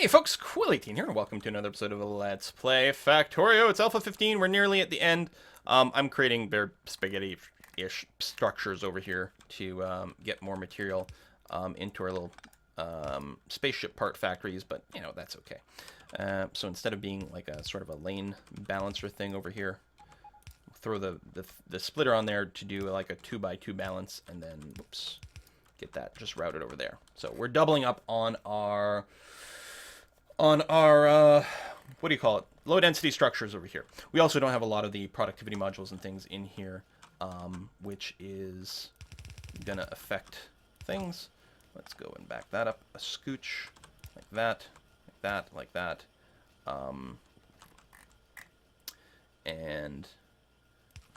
Hey folks, Quill18 here, and welcome to another episode of Let's Play Factorio. It's Alpha 15, we're nearly at the end. I'm creating their spaghetti-ish structures over here to get more material into our little spaceship part factories, but, you know, that's okay. So instead of being like a sort of a lane balancer thing over here, throw the splitter on there to do like a 2x2 balance, and then, whoops, get that just routed over there. So we're doubling up on our what do you call it? Low density structures over here. We also don't have a lot of the productivity modules and things in here, which is gonna affect things. Let's go and back that up a scooch, like that, like that, like that. And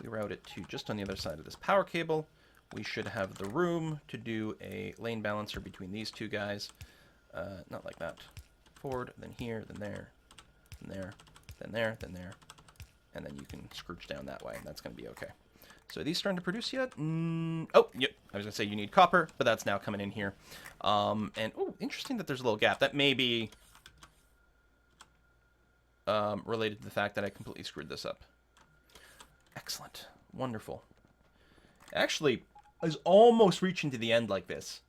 we route it to just on the other side of this power cable. We should have the room to do a lane balancer between these two guys. Not like that. Forward, then here, then there, then there, then there, then there, and then you can scrooge down that way, and that's going to be okay. So are these starting to produce yet? Oh, yep. I was going to say you need copper, but that's now coming in here. And, oh, interesting that there's a little gap. That may be related to the fact that I completely screwed this up. Excellent. Wonderful. Actually, I was almost reaching to the end like this.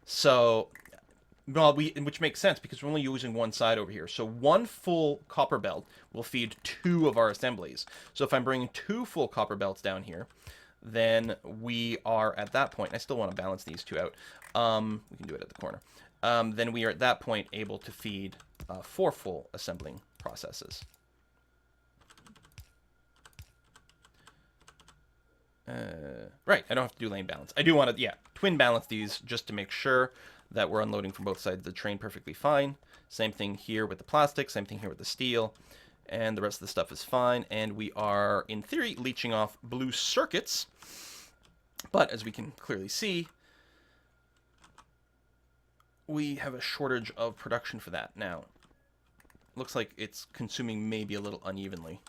So... well, which makes sense because we're only using one side over here. So one full copper belt will feed two of our assemblies. So if I'm bringing two full copper belts down here, then we are at that point. I still want to balance these two out. We can do it at the corner. Then we are at that point able to feed four full assembling processes. Right, I don't have to do lane balance. I do want to, yeah, twin balance these just to make sure that we're unloading from both sides of the train perfectly fine. Same thing here with the plastic, same thing here with the steel, and the rest of the stuff is fine. And we are, in theory, leaching off blue circuits, but as we can clearly see, we have a shortage of production for that. Now, looks like it's consuming maybe a little unevenly.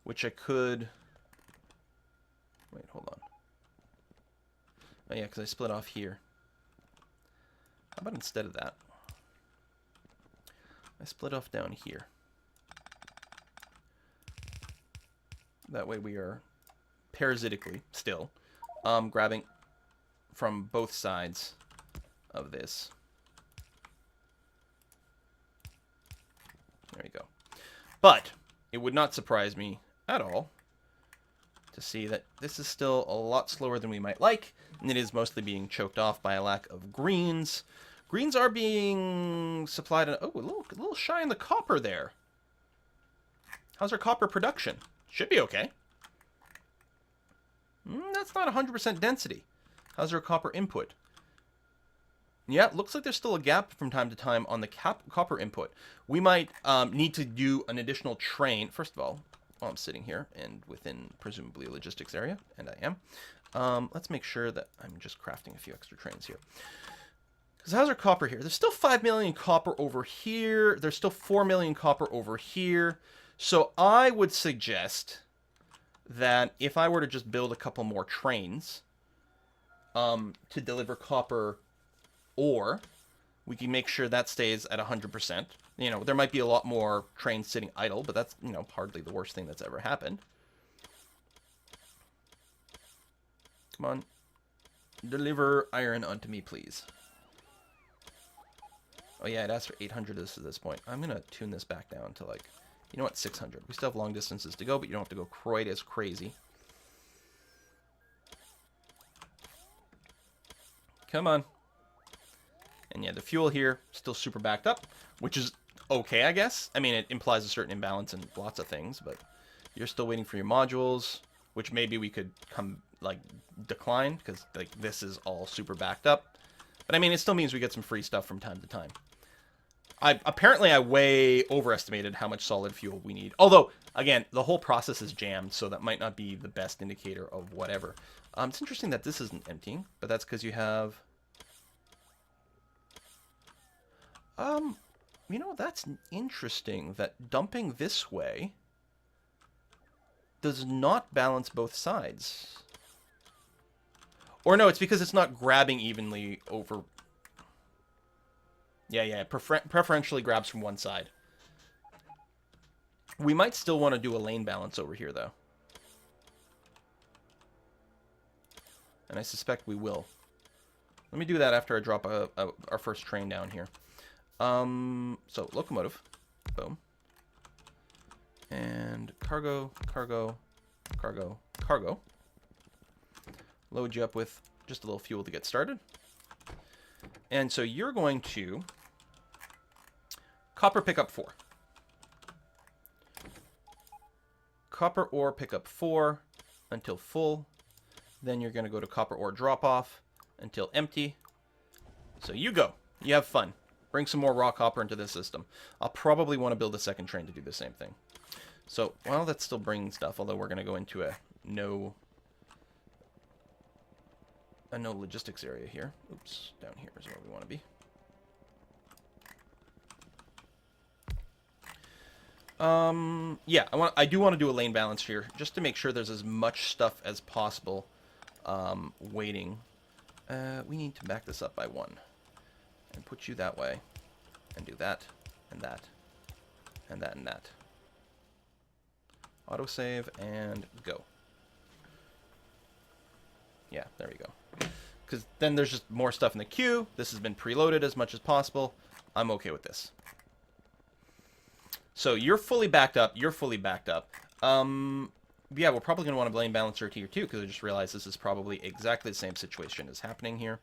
Which I could... wait, hold on. Oh yeah, because I split off here. How about instead of that? I split off down here. That way we are parasitically still grabbing from both sides of this. There you go. But it would not surprise me at all to see that this is still a lot slower than we might like, and it is mostly being choked off by a lack of greens. Greens are being supplied... oh, a little shy in the copper there. How's our copper production? Should be okay. That's not 100% density. How's our copper input? Yeah, it looks like there's still a gap from time to time on the copper input. We might need to do an additional train. First of all, while I'm sitting here and within presumably a logistics area, and I am, let's make sure that I'm just crafting a few extra trains here. Because how's our copper here? There's still 5 million copper over here. There's still 4 million copper over here. So I would suggest that if I were to just build a couple more trains to deliver copper ore, we can make sure that stays at 100%. You know, there might be a lot more trains sitting idle, but that's, you know, hardly the worst thing that's ever happened. Come on. Deliver iron unto me, please. Oh yeah, it asked for 800 at this point. I'm going to tune this back down to, like, you know what, 600. We still have long distances to go, but you don't have to go quite as crazy. Come on. And yeah, the fuel here, still super backed up, which is okay, I guess. I mean, it implies a certain imbalance in lots of things, but you're still waiting for your modules, which maybe we could decline, because, like, this is all super backed up. But, I mean, it still means we get some free stuff from time to time. Apparently, I way overestimated how much solid fuel we need. Although, again, the whole process is jammed, so that might not be the best indicator of whatever. It's interesting that this isn't emptying, but that's because you have... you know, that's interesting that dumping this way does not balance both sides. Or no, it's because it's not grabbing evenly over... Yeah, preferentially grabs from one side. We might still want to do a lane balance over here, though. And I suspect we will. Let me do that after I drop our first train down here. So, locomotive. Boom. And cargo, cargo, cargo, cargo. Load you up with just a little fuel to get started. And so you're going to copper pickup 4. Copper ore pickup 4 until full. Then you're going to go to copper ore drop off until empty. So you go. You have fun. Bring some more raw copper into the system. I'll probably want to build a second train to do the same thing. So while that's still bringing stuff, although we're going to go into a no logistics area here. Oops, down here is where we want to be. Yeah, I do want to do a lane balance here, just to make sure there's as much stuff as possible waiting. We need to back this up by 1. And put you that way. And do that, and that, and that, and that. Autosave, and go. Yeah, there we go. Because then there's just more stuff in the queue. This has been preloaded as much as possible. I'm okay with this. So you're fully backed up. You're fully backed up. Yeah, we're probably going to want to lane balancer tier 2 because I just realized this is probably exactly the same situation as happening here.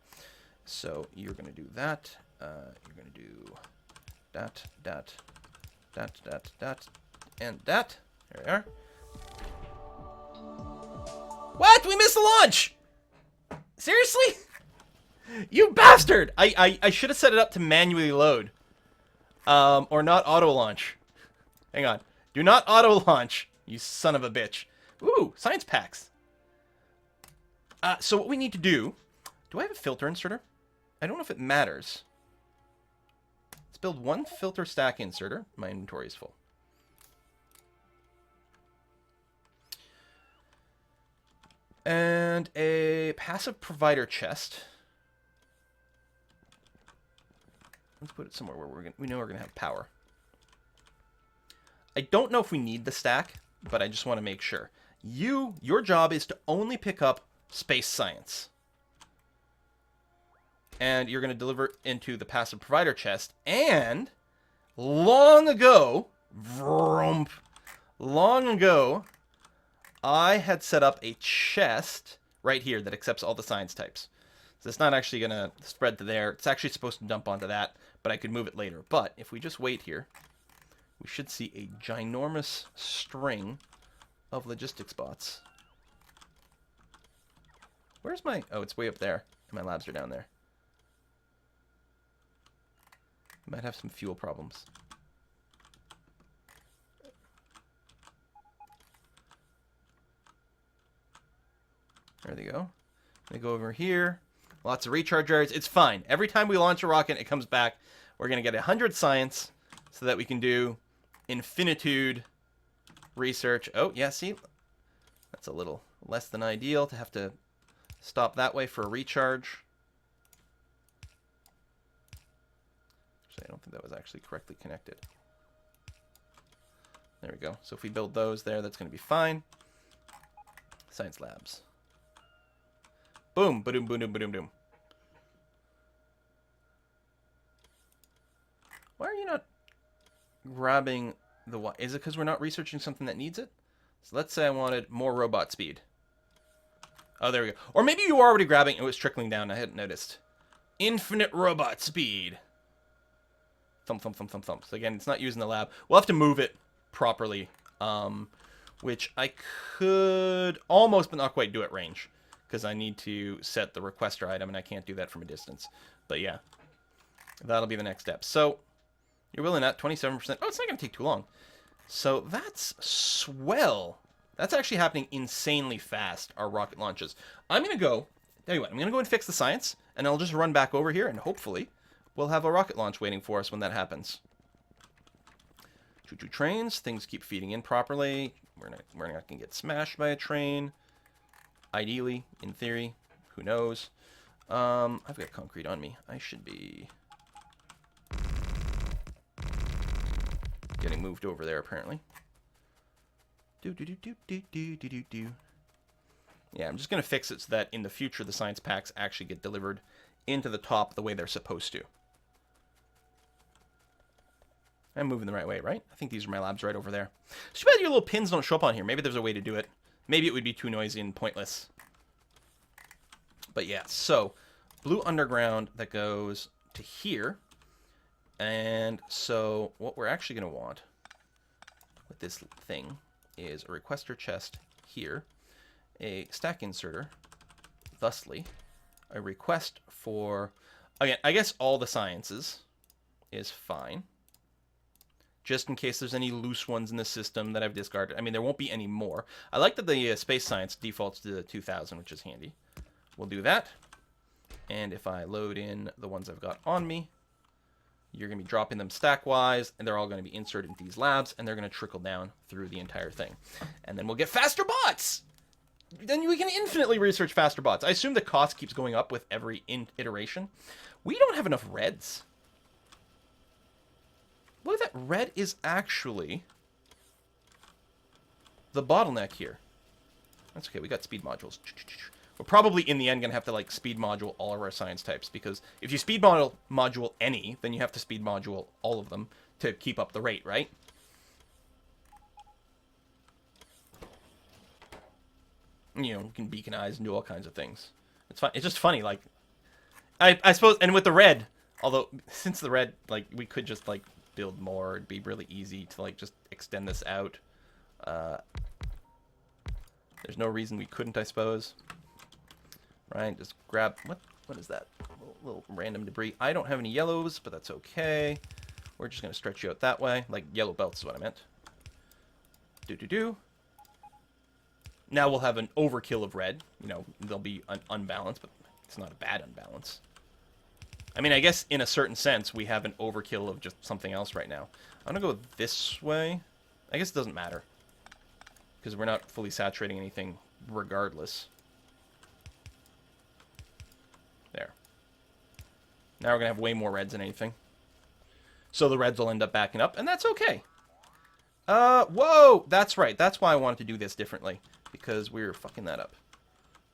So you're going to do that. You're going to do that, that, that, that, that, and that. There we are. What? We missed the launch! Seriously? You bastard! I should have set it up to manually load. Or not auto-launch. Hang on. Do not auto-launch, you son of a bitch. Ooh, science packs. So what we need to do... Do I have a filter inserter? I don't know if it matters. Let's build 1 filter stack inserter. My inventory is full. And a passive provider chest. Let's put it somewhere where we know we're gonna have power. I don't know if we need the stack, but I just want to make sure. Your job is to only pick up space science. And you're going to deliver into the passive provider chest. And long ago, I had set up a chest right here that accepts all the science types. So it's not actually going to spread to there. It's actually supposed to dump onto that, but I could move it later. But if we just wait here, we should see a ginormous string of logistics bots. Where's my... Oh, it's way up there. And my labs are down there. Might have some fuel problems. There they go. They go over here. Lots of recharge areas. It's fine. Every time we launch a rocket, it comes back. We're going to get 100 science so that we can do infinitude research. Oh, yeah, see? That's a little less than ideal to have to stop that way for a recharge. Actually, I don't think that was actually correctly connected. There we go. So if we build those there, that's going to be fine. Science labs. Boom, ba-doom, ba-doom, ba-doom, doom. Why are you not grabbing the... Is it because we're not researching something that needs it? So let's say I wanted more robot speed. Oh, there we go. Or maybe you were already grabbing it was trickling down. I hadn't noticed. Infinite robot speed. Thump, thump, thump, thump, thump. So again, it's not using the lab. We'll have to move it properly. Which I could almost, but not quite do at range. Because I need to set the requester item, and I can't do that from a distance. But yeah, that'll be the next step. So, you're willing at 27%. Oh, it's not going to take too long. So, that's swell. That's actually happening insanely fast, our rocket launches. I'm going to go, tell you what, I'm going to go and fix the science, and I'll just run back over here, and hopefully, we'll have a rocket launch waiting for us when that happens. Choo-choo trains, things keep feeding in properly. We're not going to get smashed by a train. Ideally, in theory, Who knows? I've got concrete on me. I should be getting moved over there, apparently. Yeah, I'm just going to fix it so that in the future the science packs actually get delivered into the top the way they're supposed to. I'm moving the right way, right? I think these are my labs right over there. It's too bad your little pins don't show up on here. Maybe there's a way to do it. Maybe it would be too noisy and pointless. But yeah, so blue underground that goes to here. And so what we're actually going to want with this thing is a requester chest here, a stack inserter, thusly, a request for, again, I guess all the sciences is fine. Just in case there's any loose ones in the system that I've discarded. I mean, there won't be any more. I like that the space science defaults to the 2000, which is handy. We'll do that. And if I load in the ones I've got on me, you're going to be dropping them stack-wise, and they're all going to be inserted into these labs, and they're going to trickle down through the entire thing. And then we'll get faster bots! Then we can infinitely research faster bots. I assume the cost keeps going up with every iteration. We don't have enough reds. Look at that. Red is actually the bottleneck here. That's okay. We got speed modules. We're probably, in the end, going to have to, like, speed module all of our science types. Because if you speed module any, then you have to speed module all of them to keep up the rate, right? You know, you can beaconize and do all kinds of things. It's fun. It's just funny, like... I suppose... And with the red... Although, since the red, like, we could just, like... build more. It'd be really easy to like just extend this out. There's no reason we couldn't, I suppose. Right, just grab what is that? Little random debris. I don't have any yellows, but that's okay. We're just gonna stretch you out that way. Like yellow belts is what I meant. Now we'll have an overkill of red. You know, they'll be unbalanced, but it's not a bad unbalance. I mean, I guess in a certain sense, we have an overkill of just something else right now. I'm going to go this way. I guess it doesn't matter. Because we're not fully saturating anything regardless. There. Now we're going to have way more reds than anything. So the reds will end up backing up, and that's okay. Whoa! That's right. That's why I wanted to do this differently. Because we were fucking that up.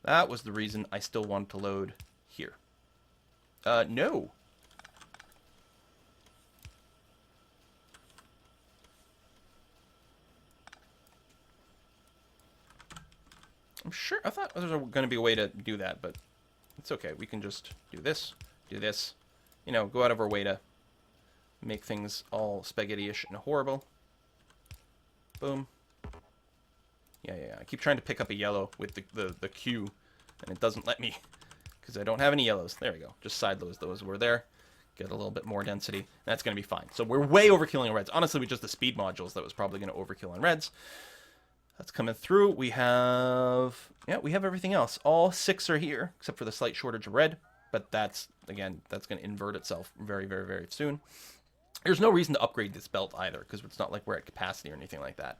That was the reason I still wanted to load here. No. I'm sure, I thought there was going to be a way to do that, but it's okay. We can just do this, you know, go out of our way to make things all spaghetti-ish and horrible. Boom. Yeah. I keep trying to pick up a yellow with the Q, and it doesn't let me. Because I don't have any yellows. There we go. Just side loads those were there. Get a little bit more density. That's going to be fine. So we're way overkilling on reds. Honestly, with just the speed modules, that was probably going to overkill on reds. That's coming through. We have... Yeah, we have everything else. All 6 are here, except for the slight shortage of red. But that's, again, that's going to invert itself very, very, very soon. There's no reason to upgrade this belt either, because it's not like we're at capacity or anything like that.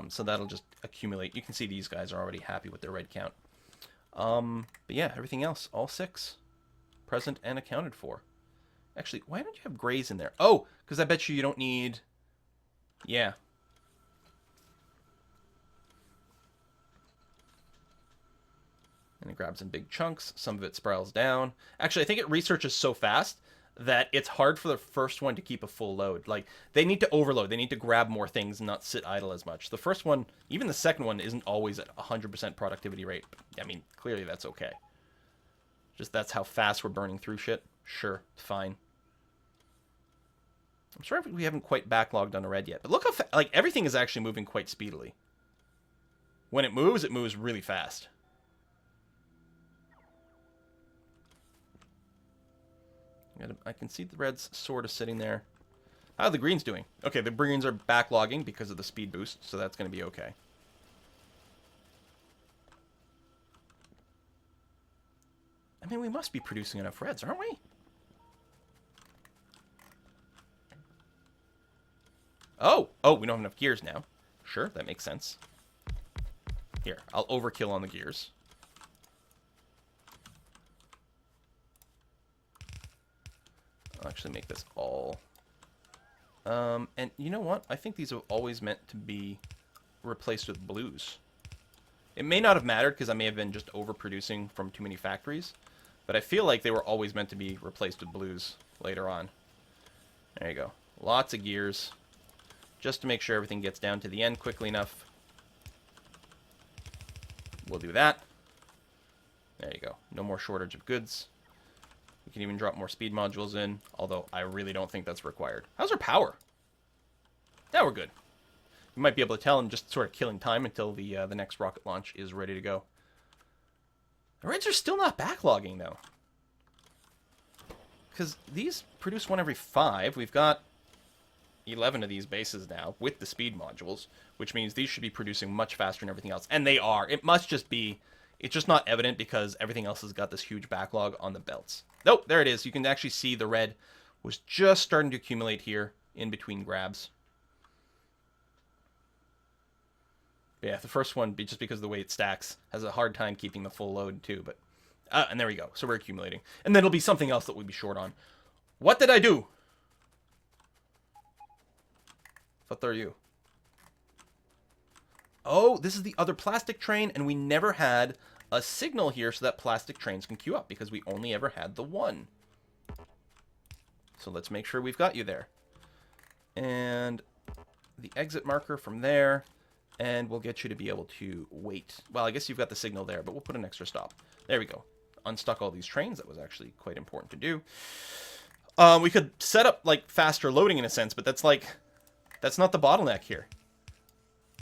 So that'll just accumulate. You can see these guys are already happy with their red count. But yeah, everything else, all 6, present and accounted for. Actually, why don't you have grays in there? Oh, because I bet you don't need... Yeah. And it grabs in big chunks. Some of it spirals down. Actually, I think it researches so fast that it's hard for the first one to keep a full load. Like, they need to overload. They need to grab more things and not sit idle as much. The first one, even the second one, isn't always at 100% productivity rate. I mean, clearly that's okay. Just that's how fast we're burning through shit. Sure, fine. I'm sorry if we haven't quite backlogged on a red yet. But look how like, everything is actually moving quite speedily. When it moves really fast. I can see the reds sort of sitting there. How are the greens doing? Okay, the greens are backlogging because of the speed boost, so that's going to be okay. I mean, we must be producing enough reds, aren't we? Oh, we don't have enough gears now. Sure, that makes sense. Here, I'll overkill on the gears. I'll actually make this all. And you know what? I think these have always meant to be replaced with blues. It may not have mattered because I may have been just overproducing from too many factories, but I feel like they were always meant to be replaced with blues later on. There you go. Lots of gears, just to make sure everything gets down to the end quickly enough. We'll do that. There you go. No more shortage of goods. We can even drop more speed modules in, although I really don't think that's required. How's our power? Yeah, we're good. You might be able to tell I'm just sort of killing time until the next rocket launch is ready to go. The Reds are still not backlogging, though. Because these produce one every 5. We've got 11 of these bases now with the speed modules, which means these should be producing much faster than everything else. And they are. It must just be... It's just not evident because everything else has got this huge backlog on the belts. Nope, there it is. You can actually see the red was just starting to accumulate here in between grabs. Yeah, the first one, just because of the way it stacks, has a hard time keeping the full load too. But and there we go. So we're accumulating. And then it'll be something else that we'll be short on. What did I do? What are you? Oh, this is the other plastic train, and we never had a signal here so that plastic trains can queue up because we only ever had the one. So let's make sure we've got you there. And the exit marker from there, and we'll get you to be able to wait. Well, I guess you've got the signal there, but we'll put an extra stop. There we go. Unstuck all these trains. That was actually quite important to do. We could set up, like, faster loading in a sense, but that's not the bottleneck here.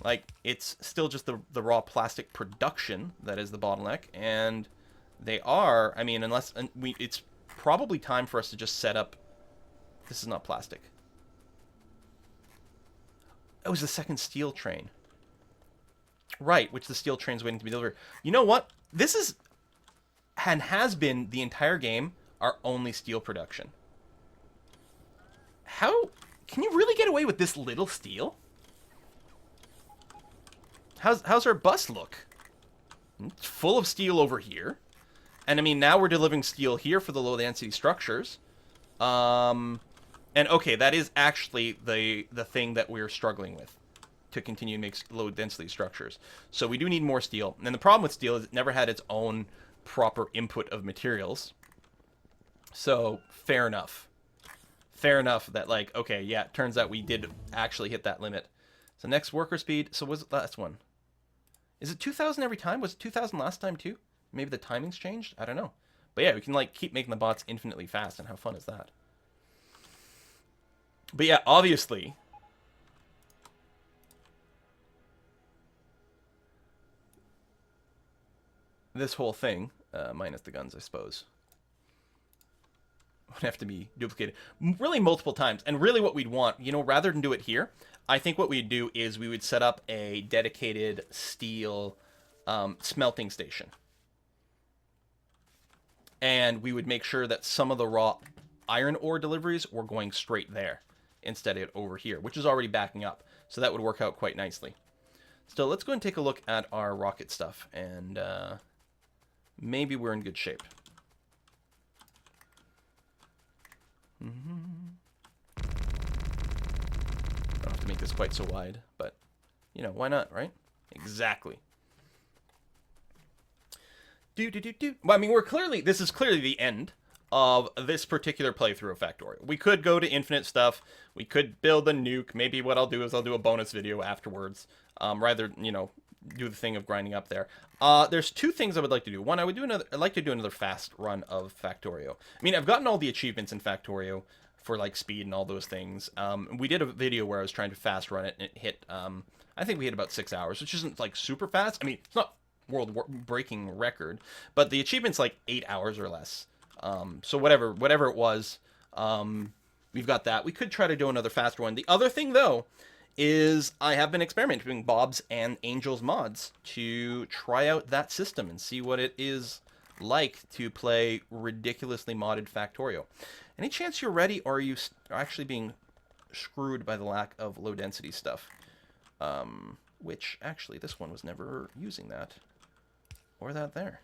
Like, it's still just the raw plastic production that is the bottleneck, and they are, I mean, it's probably time for us to just set up, this is not plastic. It was the second steel train. Right, which the steel train's waiting to be delivered. You know what? This is, and has been the entire game, our only steel production. How, can you really get away with this little steel? How's our bus look? It's full of steel over here. And I mean, now we're delivering steel here for the low density structures. And okay, that is actually the thing that we're struggling with to continue to make low density structures. So we do need more steel. And the problem with steel is it never had its own proper input of materials. So fair enough. Fair enough that, like, okay, yeah, it turns out we did actually hit that limit. So next worker speed, so was it last one? Is it 2,000 every time? Was it 2,000 last time too? Maybe the timing's changed? I don't know. But yeah, we can, like, keep making the bots infinitely fast, and how fun is that? But yeah, obviously, this whole thing, minus the guns, I suppose, would have to be duplicated really multiple times. And really what we'd want, you know, rather than do it here, I think what we'd do is we would set up a dedicated steel smelting station. And we would make sure that some of the raw iron ore deliveries were going straight there instead of over here, which is already backing up. So that would work out quite nicely. Still, let's go and take a look at our rocket stuff, and maybe we're in good shape. I don't have to make this quite so wide, but, you know, why not, right? Exactly. Well, I mean, this is clearly the end of this particular playthrough of Factorio. We could go to infinite stuff. We could build a nuke. Maybe what I'll do is I'll do a bonus video afterwards. Rather, you know, do the thing of grinding up there. There's two things I would like to do. One, I'd like to do another fast run of Factorio. I mean, I've gotten all the achievements in Factorio for, like, speed and all those things. We did a video where I was trying to fast run it, and it hit, I think we hit about 6 hours, which isn't, like, super fast. I mean, it's not world-breaking record, but the achievement's, like, 8 hours or less. So whatever it was, we've got that. We could try to do another faster one. The other thing, though, is I have been experimenting with Bob's and Angel's mods to try out that system and see what it is like to play ridiculously modded Factorio. Any chance you're ready, or are you actually being screwed by the lack of low density stuff? Which, actually, this one was never using that. Or that there.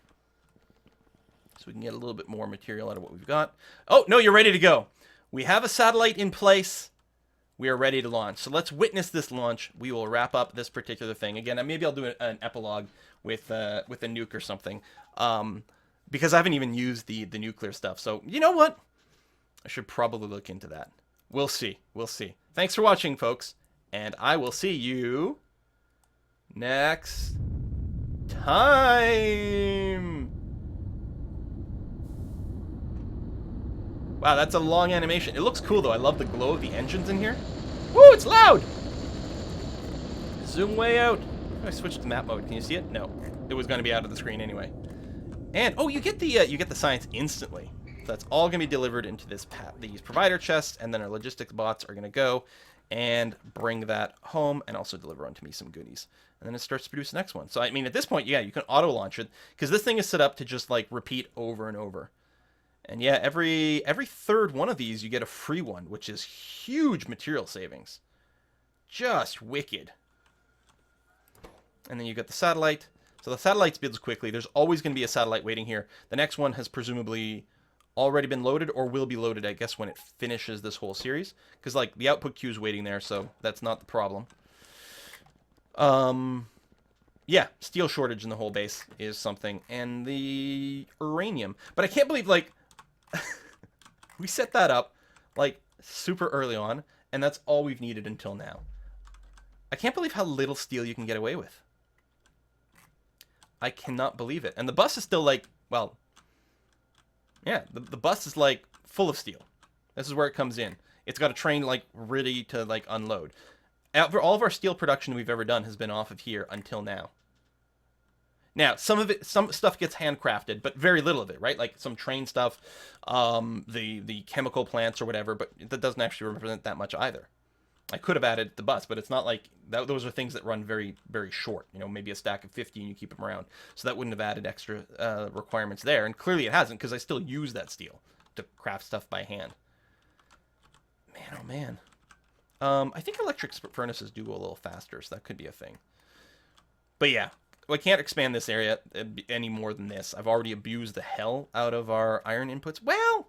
So we can get a little bit more material out of what we've got. Oh, no, you're ready to go. We have a satellite in place. We are ready to launch. So let's witness this launch. We will wrap up this particular thing. Again, maybe I'll do an epilogue with a nuke or something. Because I haven't even used the nuclear stuff. So, you know what? I should probably look into that. We'll see. We'll see. Thanks for watching, folks. And I will see you next time. Wow, that's a long animation. It looks cool, though. I love the glow of the engines in here. Woo, it's loud! Zoom way out. I switched to map mode. Can you see it? No. It was going to be out of the screen anyway. And, oh, you get the science instantly. So that's all going to be delivered into these provider chests, and then our logistics bots are going to go and bring that home and also deliver onto me some goodies. And then it starts to produce the next one. So, I mean, at this point, yeah, you can auto-launch it, because this thing is set up to just, like, repeat over and over. And yeah, every third one of these, you get a free one, which is huge material savings. Just wicked. And then you get the satellite. So the satellite builds quickly. There's always going to be a satellite waiting here. The next one has presumably already been loaded or will be loaded, I guess, when it finishes this whole series. Because, like, the output queue is waiting there, so that's not the problem. Yeah, steel shortage in the whole base is something. And the uranium. But I can't believe, like, we set that up, like, super early on, and that's all we've needed until now. I can't believe how little steel you can get away with. I cannot believe it. And the bus is still, like, well, yeah, the bus is, like, full of steel. This is where it comes in. It's got a train, like, ready to, like, unload. All of our steel production we've ever done has been off of here until now. Now, some stuff gets handcrafted, but very little of it, right? Like some train stuff, the chemical plants or whatever, but that doesn't actually represent that much either. I could have added the bus, but it's not like those are things that run very, very short. You know, maybe a stack of 50 and you keep them around. So that wouldn't have added extra requirements there. And clearly it hasn't, because I still use that steel to craft stuff by hand. Man, oh man. I think electric furnaces do go a little faster, so that could be a thing. But yeah. I can't expand this area any more than this. I've already abused the hell out of our iron inputs. Well,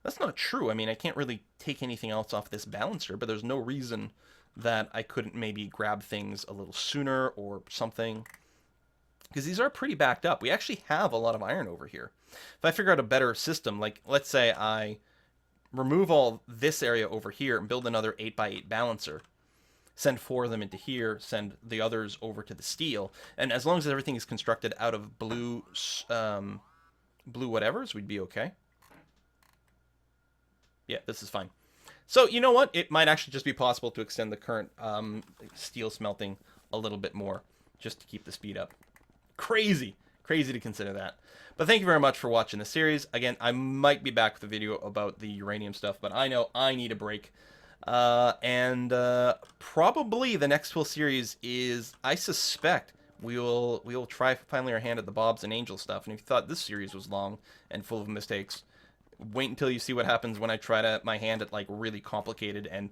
that's not true. I mean, I can't really take anything else off this balancer, but there's no reason that I couldn't maybe grab things a little sooner or something. Because these are pretty backed up. We actually have a lot of iron over here. If I figure out a better system, like let's say I remove all this area over here and build another 8x8 balancer, send 4 of them into here, send the others over to the steel, and as long as everything is constructed out of blue whatevers, we'd be okay. Yeah, this is fine. So, you know what? It might actually just be possible to extend the current steel smelting a little bit more, just to keep the speed up. Crazy. Crazy to consider that. But thank you very much for watching the series. Again, I might be back with a video about the uranium stuff, but I know I need a break. Probably the next full series is, I suspect, we will try finally our hand at the Bobs and Angel stuff. And if you thought this series was long and full of mistakes, wait until you see what happens when I try my hand at, like, really complicated and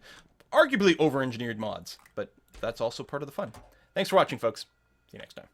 arguably over-engineered mods. But that's also part of the fun. Thanks for watching, folks. See you next time.